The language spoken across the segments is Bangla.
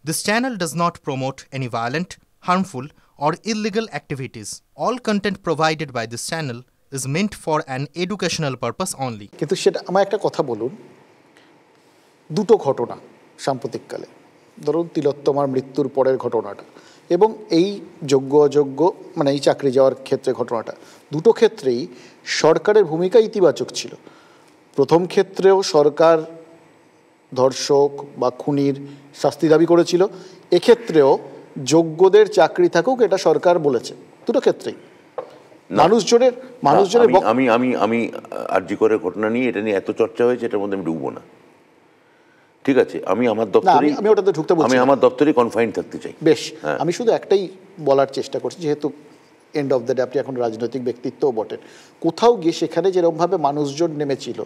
This channel does not promote any violent, harmful, or illegal activities. All content provided by this channel is meant for an educational purpose only. কিন্তু সেটা আমার একটা কথা বলুন, দুটো ঘটনা সাম্প্রতিককালে, ধরুন তিলোত্তমার মৃত্যুর পরের ঘটনাটা এবং এই যোগ্য অযোগ্য মানে এই চাকরি যাওয়ার ক্ষেত্রে ঘটনাটা, দুটো ক্ষেত্রেই সরকারের ভূমিকা ইতিবাচক ছিল। প্রথম ক্ষেত্রেও সরকার ধর্ষক বা খুনির শাস্তি দাবি করেছিল, এক্ষেত্রেও যোগ্যদের চাকরি থাকুক এটা সরকার বলেছে। দুটো ক্ষেত্রেই মানুষজনের আমি আরজি করে ঘটনা নিয়ে এটা নিয়ে এত চর্চা হয়েছে, এটার মধ্যে আমি ডুববো না, ঠিক আছে? আমি আমার দপ্তরে আমি ওটাতে ঢুকতে বলছি, আমি আমার দপ্তরে কনফাইন থাকতে চাই। বেশ, আমি শুধু একটাই বলার চেষ্টা করছি, যেহেতু এন্ড অফ দ্য ডে আপনি এখন রাজনৈতিক ব্যক্তিত্বও বটেন, কোথাও গিয়ে সেখানে যেরকমভাবে মানুষজন নেমেছিল,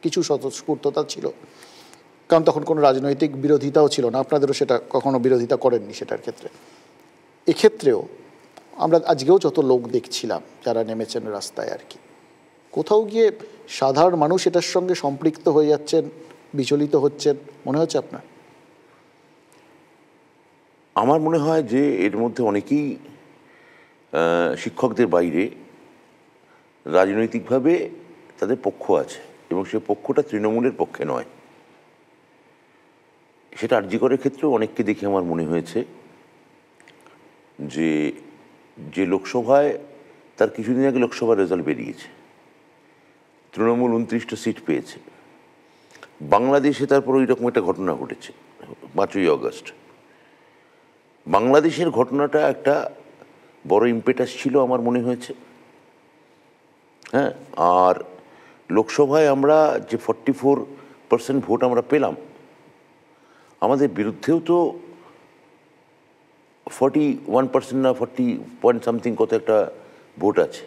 কিছু স্বতঃস্ফূর্ততা ছিল, কারণ তখন কোনো রাজনৈতিক বিরোধিতাও ছিল না, আপনাদেরও সেটা কখনো বিরোধিতা করেননি সেটার ক্ষেত্রে। এক্ষেত্রেও আমরা আজকেও যত লোক দেখছিলাম যারা নেমেছেন রাস্তায় আর কি, কোথাও গিয়ে সাধারণ মানুষ এটার সঙ্গে সম্পৃক্ত হয়ে যাচ্ছেন, বিচলিত হচ্ছেন মনে হচ্ছে আপনার? আমার মনে হয় যে এর মধ্যে অনেকেই শিক্ষকদের বাইরে রাজনৈতিকভাবে তাদের পক্ষ আছে এবং সে পক্ষটা তৃণমূলের পক্ষে নয়। সেটা আরজি করার ক্ষেত্রেও অনেককে দেখে আমার মনে হয়েছে যে লোকসভায় তার কিছুদিন আগে লোকসভার রেজাল্ট বেরিয়েছে, তৃণমূল 29টা সিট পেয়েছে। বাংলাদেশে তারপর ওই রকম একটা ঘটনা ঘটেছে 5ই আগস্ট। বাংলাদেশের ঘটনাটা একটা বড় ইম্পেটাস ছিল আমার মনে হয়েছে। হ্যাঁ, আর লোকসভায় আমরা যে 44% ভোট আমরা পেলাম, আমাদের বিরুদ্ধেও তো 41% না 40 পয়েন্ট সামথিং কত একটা ভোট আছে।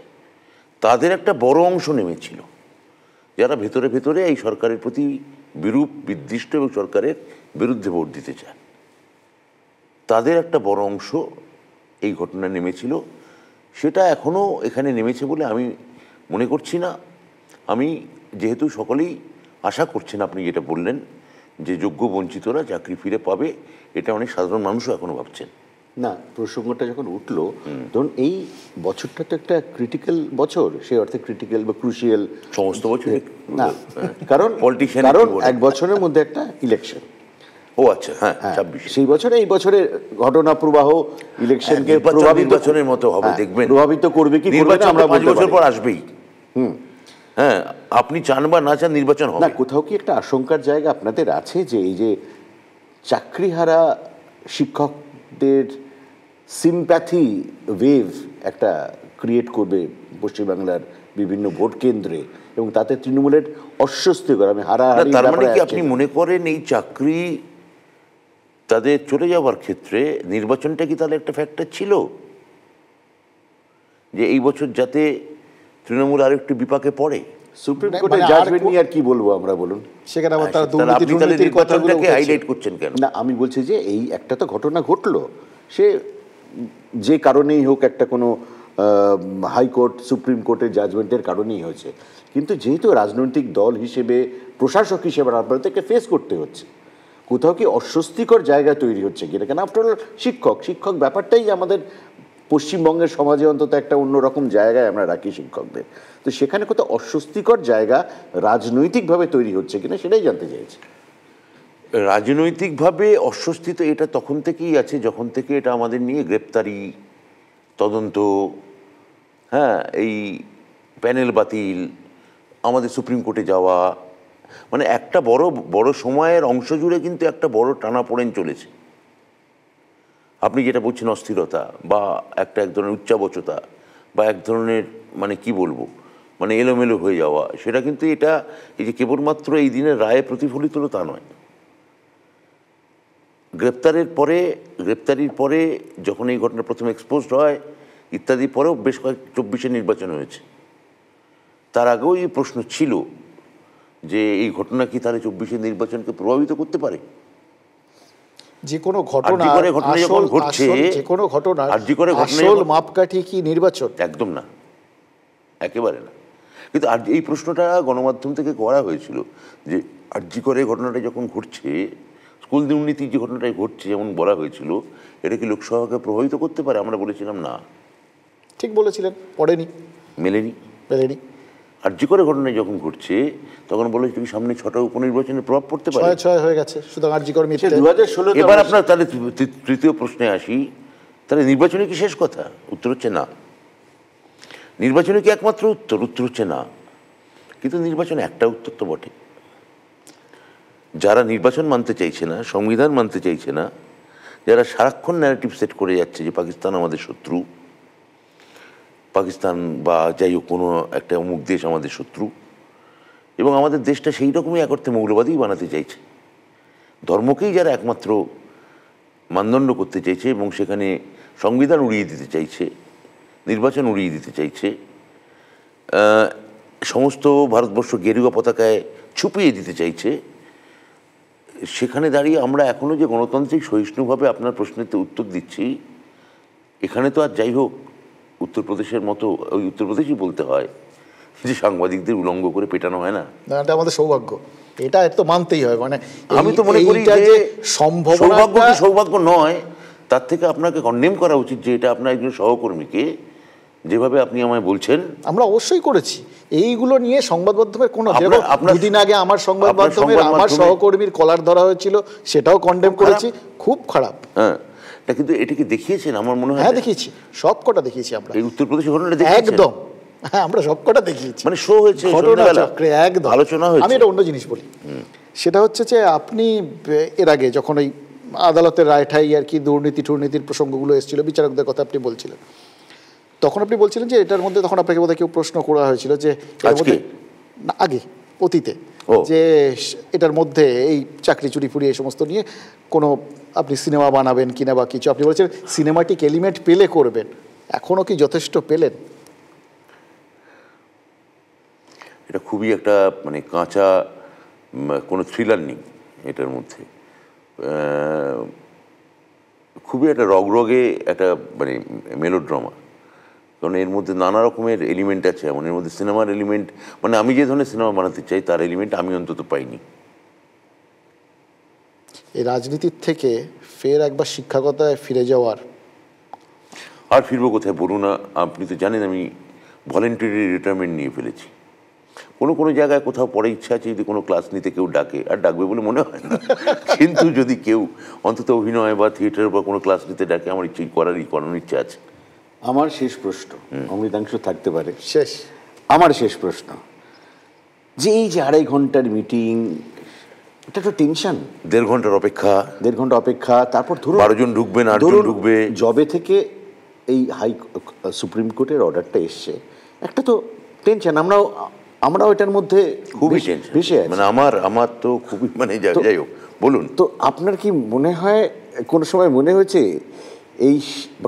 তাদের একটা বড় অংশ নেমেছিল যারা ভেতরে ভেতরে এই সরকারের প্রতি বিরূপ বিদ্বিষ্ট এবং সরকারের বিরুদ্ধে ভোট দিতে চায়। তাদের একটা বড় অংশ এই ঘটনায় নেমেছিল। সেটা এখনও এখানে নেমেছে বলে আমি মনে করছি না। আমি যেহেতু সকলেই আশা করছেন, আপনি যেটা বললেন যে যোগ্য বঞ্চিতরা চাকরি ফিরে পাবে, এটা অনেক সাধারণ মানুষও এখনও ভাবছেন। না, প্রসঙ্গটা যখন উঠলো, ধরুন এই বছরটা তো একটা ক্রিটিক্যাল বছর, সেই অর্থে ক্রিটিক্যাল বা ক্রুশিয়াল সমস্ত বছর না, কারণ এক বছরের মধ্যে একটা ইলেকশন। ও আচ্ছা, হ্যাঁ, 26 সেই বছরে এই বছরের ঘটনা প্রবাহ ইলেকশনকে নির্বাচনের মতো হবে, দেখবেন প্রভাবিত করবে কি নির্বাচন আমরা 5 বছর পর আসবেই। হ্যাঁ, আপনি চান বা না চান নির্বাচন হবে। না, কোথাও কি একটা আশঙ্কার জায়গা আপনাদের আছে যে এই যে চাকরিহারা শিক্ষকদের সিম্প্যাথি ওয়েভ একটা ক্রিয়েট করবে পশ্চিমবাংলার বিভিন্ন ভোট কেন্দ্রে এবং তাতে তৃণমূলের অস্বস্তিকর, আমি হারাহারি। তার মানে কি আপনি মনে করেন এই চাকরি তাদের চলে যাওয়ার ক্ষেত্রে নির্বাচনটা কি তাহলে একটা ফ্যাক্টর ছিল, যে এই বছর যাতে তৃণমূল আর একটু বিপাকে পড়ে? সুপ্রিম কোর্টের জাজমেন্ট নিয়ে আর কি বলবো আমরা, বলুন? সেখানে আবার তারা দুর্নীতির কথাটাকে হাইলাইট করছেন কেন? না, আমি বলছি যে এই একটা তো ঘটনা ঘটলো, সে যে কারণেই হোক, একটা কোনো হাইকোর্ট সুপ্রিম কোর্টের জাজমেন্টের কারণেই হয়েছে, কিন্তু যেহেতু রাজনৈতিক দল হিসেবে, প্রশাসক হিসেবে আপনাদেরকে ফেস করতে হচ্ছে, কোথাও কি অস্বস্তিকর জায়গা তৈরি হচ্ছে কিনা? কেন আফটার অল শিক্ষক ব্যাপারটাই আমাদের পশ্চিমবঙ্গের সমাজে অন্তত একটা অন্যরকম জায়গায় আমরা রাখি শিক্ষকদের, তো সেখানে কোথাও অস্বস্তিকর জায়গা রাজনৈতিকভাবে তৈরি হচ্ছে কিনা সেটাই জানতে চাইছি। রাজনৈতিকভাবে অস্বস্তি তো এটা তখন থেকেই আছে যখন থেকে এটা আমাদের নিয়ে গ্রেপ্তারি, তদন্ত, হ্যাঁ, এই প্যানেল বাতিল, আমাদের সুপ্রিম কোর্টে যাওয়া, মানে একটা বড় সময়ের অংশ জুড়ে কিন্তু একটা বড় টানাপোড়েন চলেছে। আপনি যেটা বলছেন অস্থিরতা বা এক ধরনের উচ্চাবচতা বা এক ধরনের মানে কি বলবো, মানে এলোমেলো হয়ে যাওয়া, সেটা কিন্তু এটা এই যে কেবলমাত্র এই দিনের রায়ে প্রতিফলিত হলো তা নয়। গ্রেপ্তারির পরে যখন এই ঘটনা প্রথমে এক্সপোজড হয় ইত্যাদি, পরেও বেশ কয়েক 24-এ নির্বাচন হয়েছে। তার আগেও এই প্রশ্ন ছিল যে এই ঘটনা কি তাহলে 24-এর নির্বাচনকে প্রভাবিত করতে পারে? যে কোনো ঘটনা যখন ঘটছে, যে কোনো ঘটনার আসল মাপকাঠি কি নির্বাচন? একদম না, একেবারে না। কিন্তু আর এই প্রশ্নটা গণমাধ্যম থেকে করা হয়েছিল যে আরজি করে ঘটনাটা যখন ঘটছে, স্কুল দুর্নীতির যে ঘটনাটাই ঘটছে যেমন বলা হয়েছিল, এটা কি লোকসভাকে প্রভাবিত করতে পারে? আমরা বলেছিলাম না, ঠিক বলেছিলেন, পড়েনি, মেলেনি। মেলেনি। আরজি করে ঘটনায় যখন ঘটছে তখন বলে কি সামনে 6টা উপনির্বাচনের প্রভাব পড়তে পারে? 6 হয়ে গেছে, সুতরাং আরজি করে মিথ্যে। 2016 এবার আপনার তাহলে তৃতীয় প্রশ্নে আসি, তাহলে নির্বাচনে কি শেষ কথা? উত্তর হচ্ছে না। নির্বাচনে কি একমাত্র উত্তর? উত্তর হচ্ছে না। কিন্তু নির্বাচন একটা উত্তর তো বটে। যারা নির্বাচন মানতে চাইছে না, সংবিধান মানতে চাইছে না, যারা সারাক্ষণ ন্যারেটিভ সেট করে যাচ্ছে যে পাকিস্তান আমাদের শত্রু, পাকিস্তান বা যাই হোক কোনো একটা অমুক দেশ আমাদের শত্রু, এবং আমাদের দেশটা সেই রকমই এক অর্থে মৌলবাদী বানাতে চাইছে, ধর্মকেই যারা একমাত্র মানদণ্ড করতে চাইছে এবং সেখানে সংবিধান উড়িয়ে দিতে চাইছে, নির্বাচন উড়িয়ে দিতে চাইছে, সমস্ত ভারতবর্ষ গেরুয়া পতাকায় ছুপিয়ে দিতে চাইছে, সেখানে দাঁড়িয়ে আমরা এখনও যে গণতান্ত্রিক সহিষ্ণুভাবে আপনার প্রশ্নের উত্তর দিচ্ছি, এখানে তো আর যাই হোক উত্তরপ্রদেশের মতো, ওই উত্তরপ্রদেশই বলতে হয় যে সাংবাদিকদের উলঙ্গ করে পেটানো হয় না। এটা আমাদের সৌভাগ্য, এটা তো মানতেই হয়। মানে আমি তো মনে করি যে সৌভাগ্য কি সৌভাগ্য নয়, তার থেকে আপনাকে কন্ডেম করা উচিত যে এটা আপনার একজন সহকর্মীকে যেভাবে আপনি আমায় বলছেন। আমরা অবশ্যই করেছি এইগুলো নিয়ে সংবাদ মাধ্যমের কোনো, দুদিন আগে আমার সংবাদ মাধ্যমের আমার সহকর্মীর কলার ধরা হয়েছিল, সেটাও কন্ডেম করেছি, খুব খারাপ। হ্যাঁ, কিন্তু এটাকে দেখিয়েছেন আমার মনে হয়। হ্যাঁ দেখিয়েছি, সব কটা দেখিয়েছি আমরা। এই উত্তরপ্রদেশের ঘটনাটা দেখিয়েছেন একদম, হ্যাঁ আমরা সব কটা দেখিয়েছি, মানে শো হয়েছে, ঘটনাচক্রে একদম আলোচনা হয়েছে। আমি এটা অন্য জিনিস বলি, সেটা হচ্ছে যে আপনি এর আগে যখন ওই আদালতের রায় ঠাই আর কি দুর্নীতির প্রসঙ্গগুলো এসেছিল, বিচারকদের কথা আপনি বলছিলেন, তখন আপনি বলছিলেন যে এটার মধ্যে, তখন আপনাকে বোধহয় কেউ প্রশ্ন করা হয়েছিল যে আগে অতীতে যে এটার মধ্যে এই চাকরি চুরি ফুরি এই সমস্ত নিয়ে কোনো আপনি সিনেমা বানাবেন কিনা বা কিছু, আপনি বলছেন সিনেমাটিক এলিমেন্ট পেলে করবেন, এখনও কি যথেষ্ট পেলেন? এটা খুবই একটা মানে কাঁচা, কোনো থ্রিলার নেই এটার মধ্যে, খুবই একটা রগরগে একটা মানে মেলোড্রামা, কারণ এর মধ্যে নানা রকমের এলিমেন্ট আছে। এমন এর মধ্যে সিনেমার এলিমেন্ট, মানে আমি যে ধরনের সিনেমা বানাতে চাই তার এলিমেন্ট আমি অন্তত পাইনি। এই রাজনীতির থেকে ফের একবার শিক্ষকতায় ফিরে যাওয়ার, আর ফিরবো কোথায় বলুন না, আপনি তো জানেন আমি ভলেন্টারি রিটায়ারমেন্ট নিয়ে ফেলেছি। কোনো জায়গায় কোথাও পড়ে ইচ্ছা আছে যদি কোনো ক্লাস নিতে কেউ ডাকে, আর ডাকবে বলে মনে হয় না, কিন্তু যদি কেউ অন্তত অভিনয় বা থিয়েটার বা কোনো ক্লাস নিতে ডাকে আমার করানোর ইচ্ছা আছে। আমার শেষ প্রশ্ন, অমৃতাংশু থাকতে পারে, শেষ আমার শেষ প্রশ্ন, যে এই যে 2.5 ঘন্টার মিটিং, এটা তো টেনশন। 1.5 ঘন্টার অপেক্ষা, 1.5 ঘন্টা অপেক্ষা, তারপর ধরুন 12 জন ঢুকবে না 8 জন ঢুকবে। জবে থেকে এই সুপ্রিম কোর্টের অর্ডারটা এসছে, একটা তো টেনশন, আমরাও এটার মধ্যে খুবই টেনশন, মানে আমার তো খুবই মানে যাই হোক বলুন তো। আপনার কি মনে হয় কোনো সময় মনে হয়েছে এই,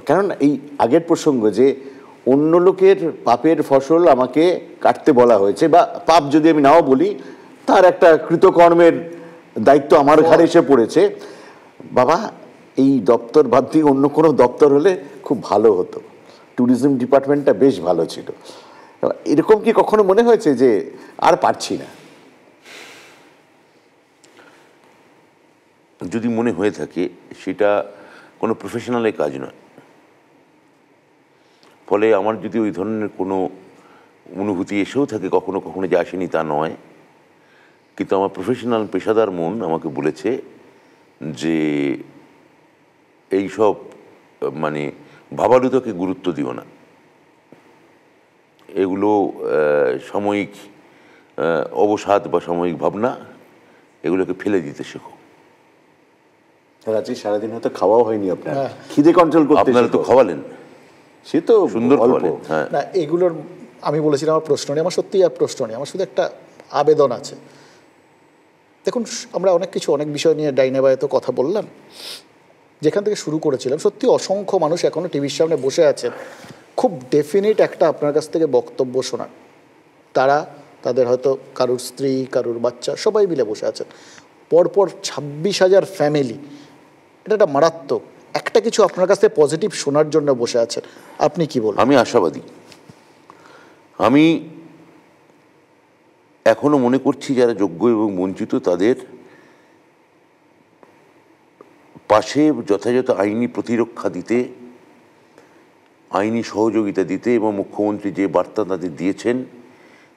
কারণ এই আগের প্রসঙ্গ যে অন্য লোকের পাপের ফসল আমাকে কাটতে বলা হয়েছে, বা পাপ যদি আমি নাও বলি, তার একটা কৃতকর্মের দায়িত্ব আমার ঘাড়ে এসে পড়েছে, বাবা এই দপ্তর বাদ দিয়ে অন্য কোনো দপ্তর হলে খুব ভালো হতো, ট্যুরিজম ডিপার্টমেন্টটা বেশ ভালো ছিল, এরকম কি কখনো মনে হয়েছে যে আর পারছি না? যদি মনে হয়ে থাকে সেটা কোনো প্রফেশনালের কাজ নয়, ফলে আমার যদি ওই ধরনের কোনো অনুভূতি এসেও থাকে কখনো কখনো যে আসেনি তা নয়, কিন্তু আমার প্রফেশনাল পেশাদার মন আমাকে বলেছে যে এই সব মানে ভাবালুতকে গুরুত্ব দিও না, এগুলো সাময়িক অবসাদ বা সাময়িক ভাবনা, এগুলোকে ফেলে দিতে শেখো। আজকে সারাদিন হয়তো খাওয়াও হয়নি আপনার, খিদে কন্ট্রোল করতে আপনারা তো খাওয়ালেন, সে তো সুন্দর অল্প। হ্যাঁ না, এগুলোর আমি বলেছিলাম আমার প্রশ্ন নেই, আমার সত্যিই আর প্রশ্ন নেই, আমার শুধু একটা আবেদন আছে। দেখুন আমরা অনেক কিছু অনেক বিষয় নিয়ে ডাইনে বায়ে তো কথা বললাম, যেখান থেকে শুরু করেছিলাম, সত্যি অসংখ্য মানুষ এখনও টিভির সামনে বসে আছেন খুব ডেফিনিট একটা আপনার কাছ থেকে বক্তব্য শোনার, তারা তাদের হয়তো কারুর স্ত্রী কারুর বাচ্চা সবাই মিলে বসে আছেন, পরপর 26,000 ফ্যামিলি, এটা একটা মারাত্মক একটা কিছু আপনার কাছ থেকে পজিটিভ শোনার জন্য বসে আছেন, আপনি কি বলবেন? আমি আশাবাদী, আমি এখনো মনে করছি যারা যোগ্য এবং বঞ্চিত তাদের পাশে যথাযথ আইনি প্রতিরক্ষা দিতে, আইনি সহযোগিতা দিতে এবং মুখ্যমন্ত্রী যে বার্তা তাদের দিয়েছেন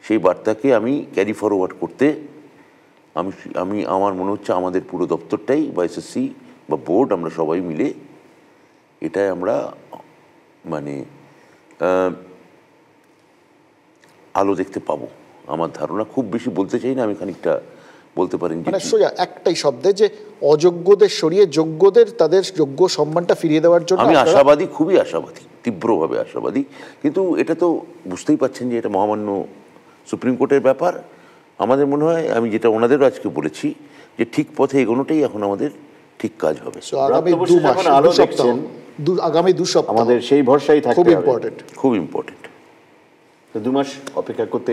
সেই বার্তাকে আমি ক্যারি ফরওয়ার্ড করতে আমি আমার মনে হচ্ছে আমাদের পুরো দপ্তরটাই বা এসএসসি বা বোর্ড আমরা সবাই মিলে এটাই আমরা মানে আলো দেখতে পাবো আমার ধারণা। খুব বেশি বলতে চাই না, আমি খানিকটা বলতে পারেন মানে সোজা একটাই শব্দে যে অযোগ্যদের সরিয়ে যোগ্যদের তাদের যোগ্য সম্মানটা ফিরিয়ে দেওয়ার জন্য আমি আশাবাদী, খুবই আশাবাদী, তীব্রভাবে আশাবাদী। কিন্তু এটা তো বুঝতেই পারছেন যে এটা মহামান্য সুপ্রিম কোর্টের ব্যাপার। আমাদের মনে হয়, আমি যেটা ওনাদেরও আজকে বলেছি, যে ঠিক পথে এগোনোটাই এখন আমাদের ঠিক কাজ হবে। আগামী 2 সপ্তাহ আমাদের সেই ভরসাই থাকতে খুব হবে, ইম্পর্টেন্ট, খুব ইম্পর্টেন্ট। 2 মাস অপেক্ষা করতে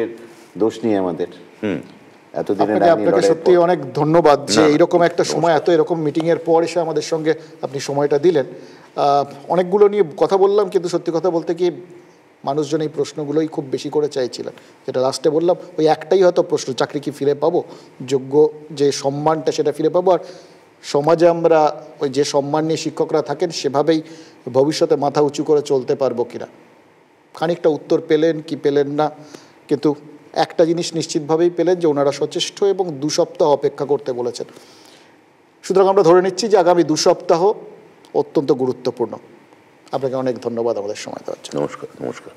দোষ নেই আমাদের। এতদিনে আপনাকে সত্যি অনেক ধন্যবাদ যে এইরকম একটা সময়, এত এরকম মিটিং এর পর এসে আমাদের সঙ্গে আপনি সময়টা দিলেন। অনেকগুলো নিয়ে কথা বললাম, কিন্তু সত্যি কথা বলতে কি মানুষজন এই প্রশ্নগুলোই খুব বেশি করে চাইছিলেন। যেটা লাস্টে বললাম, ওই একটাই হয়তো প্রশ্ন, চাকরি কি ফিরে পাবো, যোগ্য যে সম্মানটা সেটা ফিরে পাবো, আর সমাজে আমরা ওই যে সম্মান নিয়ে শিক্ষকরা থাকেন সেভাবেই ভবিষ্যতে মাথা উঁচু করে চলতে পারবো কিনা। খানিকটা উত্তর পেলেন কি পেলেন না, কিন্তু একটা জিনিস নিশ্চিতভাবেই পেলেন যে ওনারা সচেষ্ট এবং 2 সপ্তাহ অপেক্ষা করতে বলেছেন। সুতরাং আমরা ধরে নিচ্ছি যে আগামী 2 সপ্তাহ অত্যন্ত গুরুত্বপূর্ণ। আপনাকে অনেক ধন্যবাদ আমাদের সময় দেওয়ার জন্য। নমস্কার। নমস্কার।